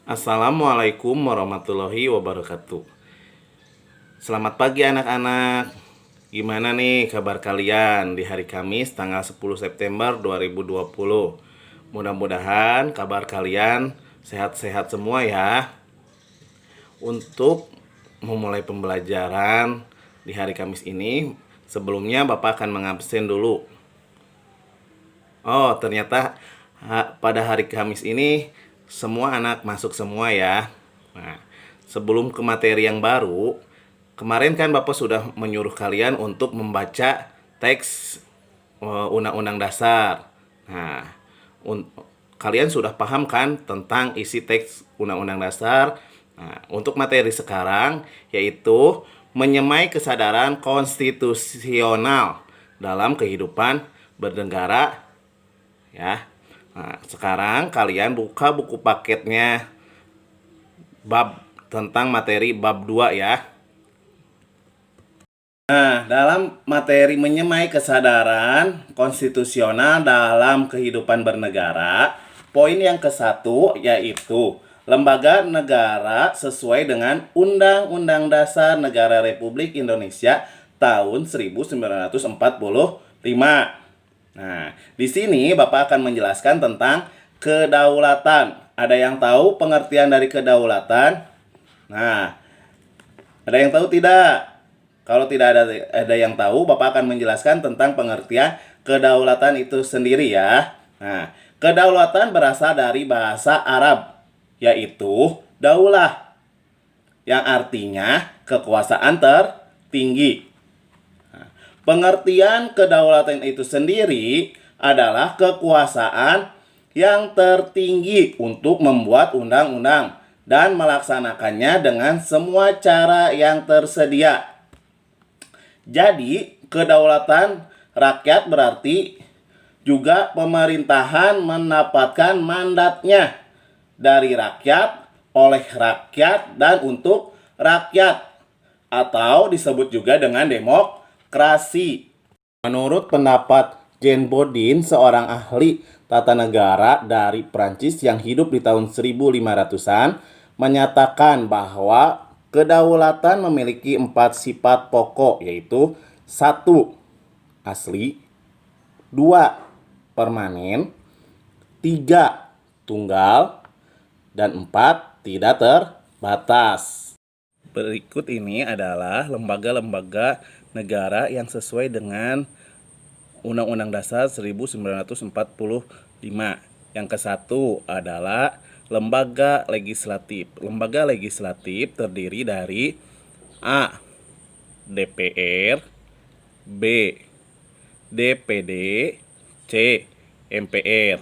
Assalamualaikum warahmatullahi wabarakatuh. Selamat pagi anak-anak. Gimana nih kabar kalian di hari Kamis tanggal 10 September 2020? Mudah-mudahan kabar kalian sehat-sehat semua ya. Untuk memulai pembelajaran di hari Kamis ini, sebelumnya Bapak akan mengabsen dulu. Oh, ternyata pada hari Kamis ini semua anak masuk semua ya. Nah, sebelum ke materi yang baru, kemarin kan Bapak sudah menyuruh kalian untuk membaca teks Undang-Undang Dasar. Nah, kalian sudah paham kan tentang isi teks Undang-Undang Dasar? Nah, untuk materi sekarang yaitu menyemai kesadaran konstitusional dalam kehidupan bernegara ya. Nah, sekarang kalian buka buku paketnya bab tentang materi bab 2 ya. Nah, dalam materi menyemai kesadaran konstitusional dalam kehidupan bernegara, poin yang ke-1 yaitu lembaga negara sesuai dengan Undang-Undang Dasar Negara Republik Indonesia tahun 1945. Nah, di sini Bapak akan menjelaskan tentang kedaulatan. Ada yang tahu pengertian dari kedaulatan? Nah, ada yang tahu tidak? Kalau tidak ada yang tahu, Bapak akan menjelaskan tentang pengertian kedaulatan itu sendiri ya. Nah, kedaulatan berasal dari bahasa Arab, yaitu daulah, yang artinya kekuasaan tertinggi. Pengertian kedaulatan itu sendiri adalah kekuasaan yang tertinggi untuk membuat undang-undang dan melaksanakannya dengan semua cara yang tersedia. Jadi, kedaulatan rakyat berarti juga pemerintahan mendapatkan mandatnya dari rakyat, oleh rakyat, dan untuk rakyat, atau disebut juga dengan demokrasi. Menurut pendapat Jean Bodin, seorang ahli tata negara dari Prancis yang hidup di tahun 1500-an, menyatakan bahwa kedaulatan memiliki 4 sifat pokok, yaitu 1. Asli, 2. Permanen, 3. Tunggal, dan 4. Tidak terbatas. Berikut ini adalah lembaga-lembaga negara yang sesuai dengan Undang-Undang Dasar 1945. Yang ke-1 adalah lembaga legislatif. Lembaga legislatif terdiri dari A. DPR, B. DPD, C. MPR.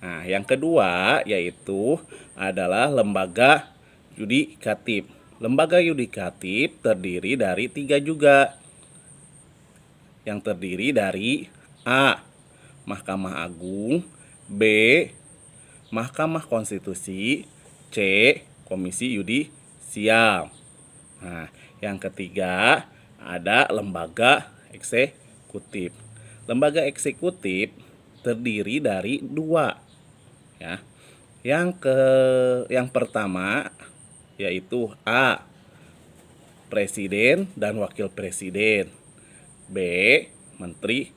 Nah, yang kedua yaitu adalah lembaga yudikatif. Lembaga yudikatif terdiri dari 3 juga, yang terdiri dari A. Mahkamah Agung, B. Mahkamah Konstitusi, C. Komisi Yudisial. Nah, yang ketiga ada lembaga eksekutif. Lembaga eksekutif terdiri dari 2 ya. Yang pertama yaitu A. Presiden dan Wakil Presiden, B. Menteri.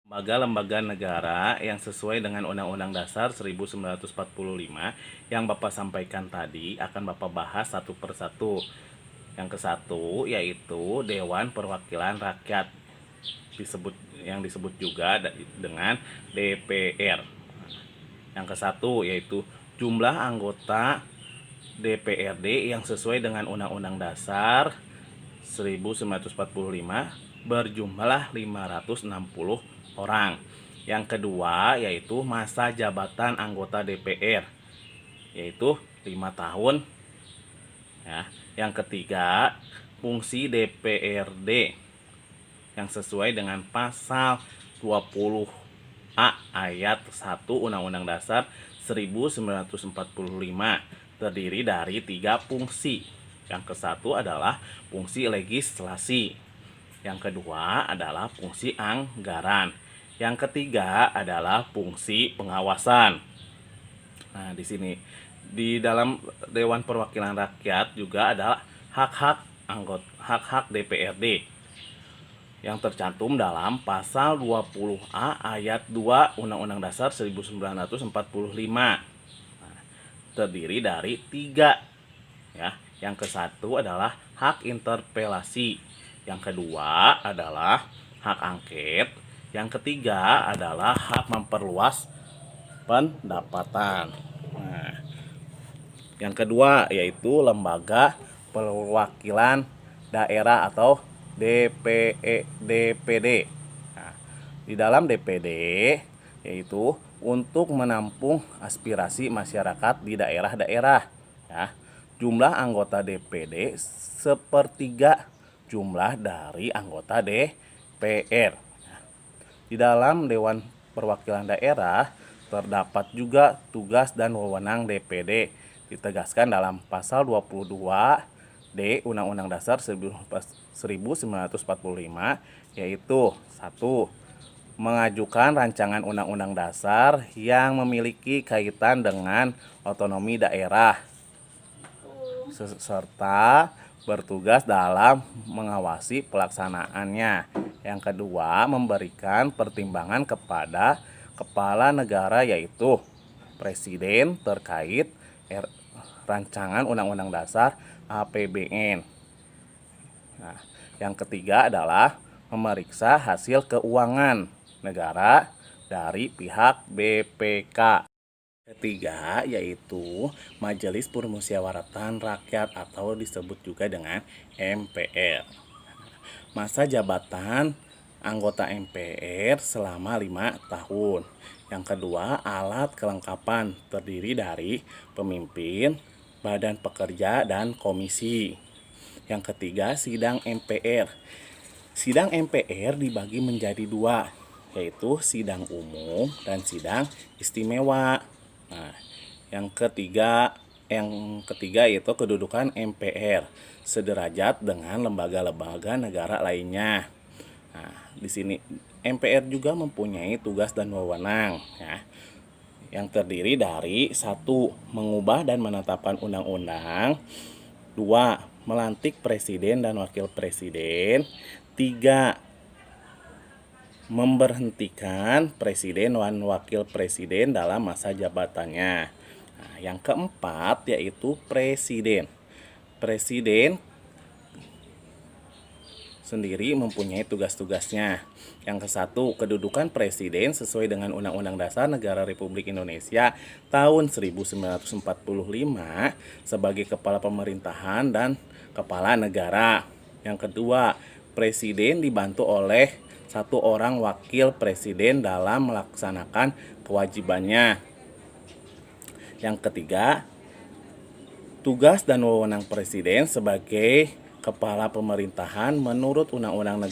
Lembaga-lembaga negara yang sesuai dengan Undang-Undang Dasar 1945 yang Bapak sampaikan tadi akan Bapak bahas satu persatu. Yang ke-1 yaitu Dewan Perwakilan Rakyat, yang disebut juga dengan DPR. Yang ke-1 yaitu jumlah anggota DPRD yang sesuai dengan Undang-Undang Dasar 1945 berjumlah 560 orang. Yang kedua yaitu masa jabatan anggota DPR, yaitu 5 tahun ya. Yang ketiga, fungsi DPRD yang sesuai dengan pasal 20A ayat 1 Undang-Undang Dasar 1945 terdiri dari 3 fungsi. Yang ke-1 adalah fungsi legislasi. Yang kedua adalah fungsi anggaran. Yang ketiga adalah fungsi pengawasan. Nah, di sini Di dalam Dewan Perwakilan Rakyat juga ada hak-hak DPRD yang tercantum dalam pasal 20A ayat 2 Undang-Undang Dasar 1945. Terdiri dari 3 ya. Yang ke-1 adalah hak interpelasi, yang kedua adalah hak angket, yang ketiga adalah hak memperluas pendapatan. Nah, yang kedua yaitu lembaga perwakilan daerah atau DPD. Nah, di dalam DPD yaitu untuk menampung aspirasi masyarakat di daerah-daerah. Ya, jumlah anggota DPD sepertiga jumlah dari anggota DPR. Di dalam Dewan Perwakilan Daerah terdapat juga tugas dan wewenang DPD ditegaskan dalam pasal 22D Undang-Undang Dasar 1945, yaitu 1. Mengajukan rancangan undang-undang dasar yang memiliki kaitan dengan otonomi daerah serta bertugas dalam mengawasi pelaksanaannya. Yang kedua, memberikan pertimbangan kepada kepala negara yaitu presiden terkait rancangan undang-undang dasar APBN. Nah, yang ketiga adalah memeriksa hasil keuangan negara dari pihak BPK. Ketiga yaitu Majelis Permusyawaratan Rakyat atau disebut juga dengan MPR. Masa jabatan anggota MPR selama 5 tahun. Yang kedua, alat kelengkapan terdiri dari pemimpin, badan pekerja, dan komisi. Yang ketiga, sidang MPR. Sidang MPR dibagi menjadi 2, yaitu sidang umum dan sidang istimewa. Nah, yang ketiga yaitu kedudukan MPR sederajat dengan lembaga-lembaga negara lainnya. Nah, di sini MPR juga mempunyai tugas dan wewenang ya, yang terdiri dari 1. Mengubah dan menetapkan undang-undang, 2. Melantik presiden dan wakil presiden, 3. Memberhentikan presiden dan wakil presiden dalam masa jabatannya. Nah, yang keempat yaitu presiden. Presiden sendiri mempunyai tugas-tugasnya. Yang ke-1, kedudukan presiden sesuai dengan Undang-Undang Dasar Negara Republik Indonesia tahun 1945 sebagai kepala pemerintahan dan kepala negara. Yang kedua, presiden dibantu oleh 1 orang wakil presiden dalam melaksanakan kewajibannya. Yang ketiga, tugas dan wewenang presiden sebagai kepala pemerintahan menurut Undang-Undang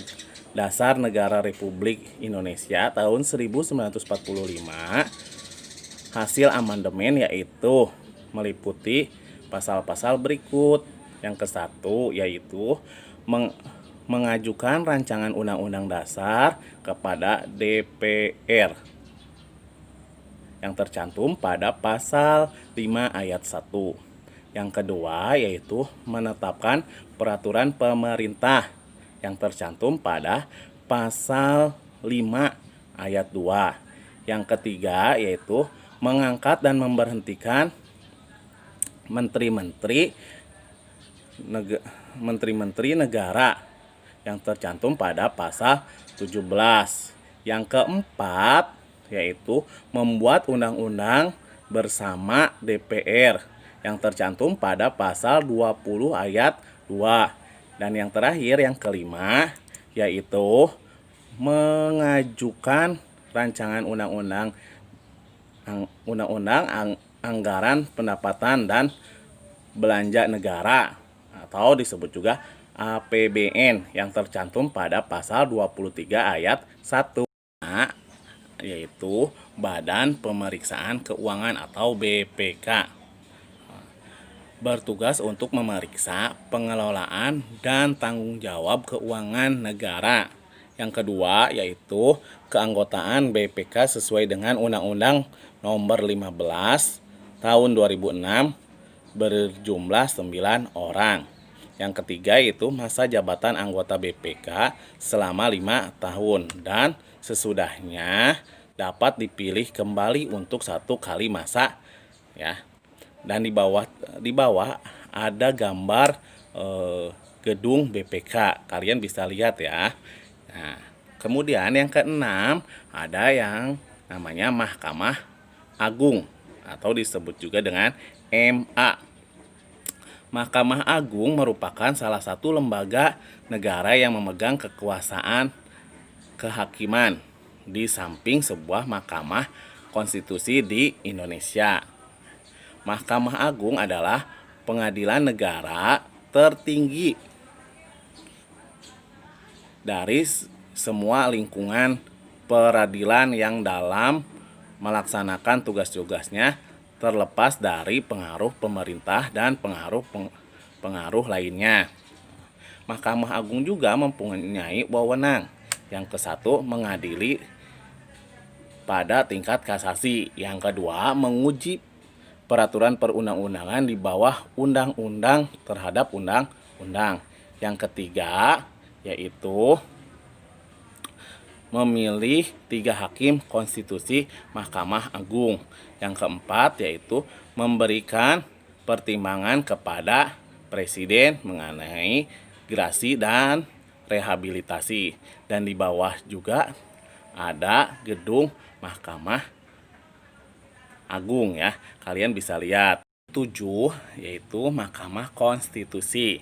Dasar Negara Republik Indonesia tahun 1945 hasil amandemen yaitu meliputi pasal-pasal berikut. Yang ke-1 yaitu mengajukan rancangan undang-undang dasar kepada DPR yang tercantum pada pasal 5 ayat 1. Yang kedua yaitu menetapkan peraturan pemerintah yang tercantum pada pasal 5 ayat 2. Yang ketiga yaitu mengangkat dan memberhentikan menteri-menteri negara yang tercantum pada pasal 17. Yang keempat yaitu membuat undang-undang bersama DPR yang tercantum pada pasal 20 ayat 2. Dan yang terakhir yang kelima yaitu mengajukan rancangan undang-undang anggaran pendapatan dan belanja negara atau disebut juga APBN yang tercantum pada pasal 23 ayat 1, yaitu Badan Pemeriksaan Keuangan atau BPK. Bertugas untuk memeriksa pengelolaan dan tanggung jawab keuangan negara. Yang kedua yaitu keanggotaan BPK sesuai dengan Undang-Undang Nomor 15 tahun 2006 berjumlah 9 orang. Yang ketiga yaitu masa jabatan anggota BPK selama 5 tahun dan sesudahnya dapat dipilih kembali untuk 1 kali masa ya. Dan di bawah ada gambar gedung BPK. Kalian bisa lihat ya. Nah, kemudian yang keenam ada yang namanya Mahkamah Agung atau disebut juga dengan MA. Mahkamah Agung merupakan salah satu lembaga negara yang memegang kekuasaan kehakiman di samping sebuah mahkamah konstitusi di Indonesia. Mahkamah Agung adalah pengadilan negara tertinggi dari semua lingkungan peradilan yang dalam melaksanakan tugas-tugasnya terlepas dari pengaruh pemerintah dan pengaruh lainnya. Mahkamah Agung juga mempunyai wewenang. Yang ke-1 mengadili pada tingkat kasasi. Yang kedua menguji peraturan perundang-undangan di bawah undang-undang terhadap undang-undang. Yang ketiga yaitu memilih 3 hakim konstitusi Mahkamah Agung. Yang keempat yaitu memberikan pertimbangan kepada Presiden mengenai gerasi dan rehabilitasi. Dan di bawah juga ada gedung Mahkamah Agung ya. Kalian bisa lihat. 7 yaitu Mahkamah Konstitusi.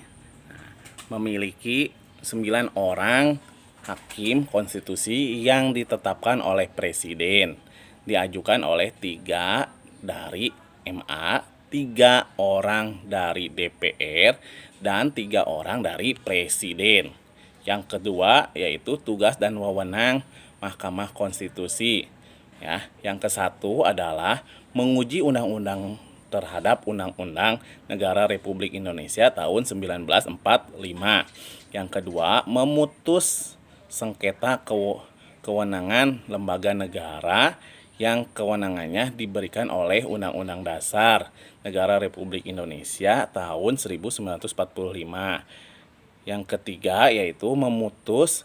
Memiliki 9 orang hakim konstitusi yang ditetapkan oleh Presiden, diajukan oleh 3 dari MA, 3 orang dari DPR, dan 3 orang dari Presiden. Yang kedua yaitu tugas dan wewenang Mahkamah Konstitusi. Ya, yang ke-1 adalah menguji undang-undang terhadap Undang-Undang Negara Republik Indonesia tahun 1945. Yang kedua, memutus sengketa kewenangan lembaga negara yang kewenangannya diberikan oleh Undang-Undang Dasar Negara Republik Indonesia tahun 1945. Yang ketiga yaitu memutus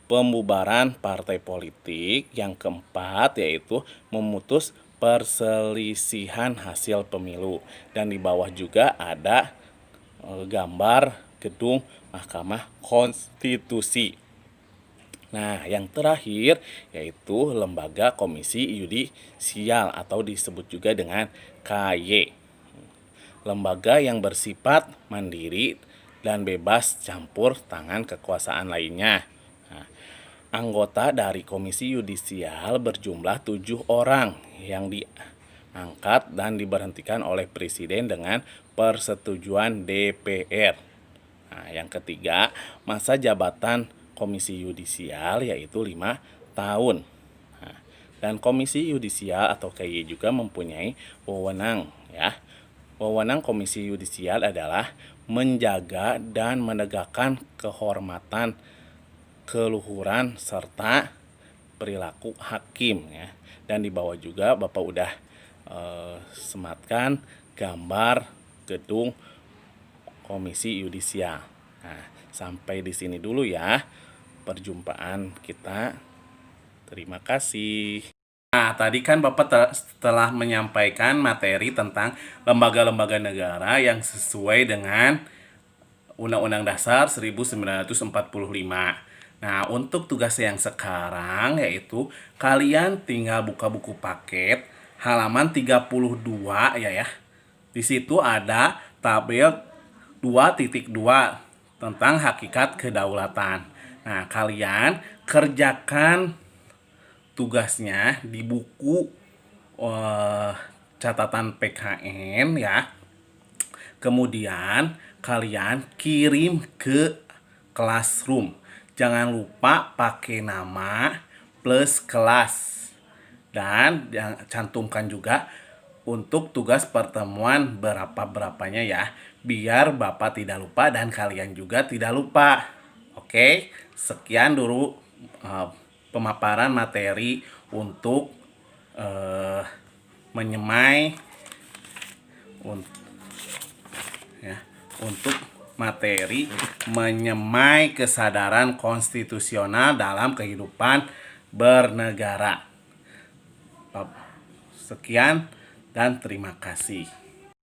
pembubaran partai politik. Yang keempat yaitu memutus perselisihan hasil pemilu. Dan di bawah juga ada gambar gedung Mahkamah Konstitusi. Nah, yang terakhir yaitu Lembaga Komisi Yudisial atau disebut juga dengan KY. Lembaga yang bersifat mandiri dan bebas campur tangan kekuasaan lainnya. Nah, anggota dari Komisi Yudisial berjumlah 7 orang yang diangkat dan diberhentikan oleh Presiden dengan persetujuan DPR. Nah, yang ketiga, masa jabatan Komisi Yudisial yaitu 5 tahun. Nah, dan Komisi Yudisial atau KY juga mempunyai wewenang ya. Wewenang Komisi Yudisial adalah menjaga dan menegakkan kehormatan, keluhuran serta perilaku hakim ya. Dan di bawah juga Bapak udah sematkan gambar gedung Komisi Yudisial. Nah, sampai di sini dulu ya perjumpaan kita. Terima kasih. Nah, tadi kan Bapak telah menyampaikan materi tentang lembaga-lembaga negara yang sesuai dengan Undang-Undang Dasar 1945. Nah, untuk tugas yang sekarang yaitu kalian tinggal buka buku paket halaman 32 ya. Di situ ada tabel 2.2 tentang hakikat kedaulatan. Nah, kalian kerjakan tugasnya di buku catatan PKN ya. Kemudian kalian kirim ke Classroom. Jangan lupa pakai nama plus kelas. Dan cantumkan juga untuk tugas pertemuan berapa-berapanya ya. Biar Bapak tidak lupa dan kalian juga tidak lupa. Oke, sekian dulu pemaparan materi untuk menyemai untuk materi menyemai kesadaran konstitusional dalam kehidupan bernegara. Sekian dan terima kasih.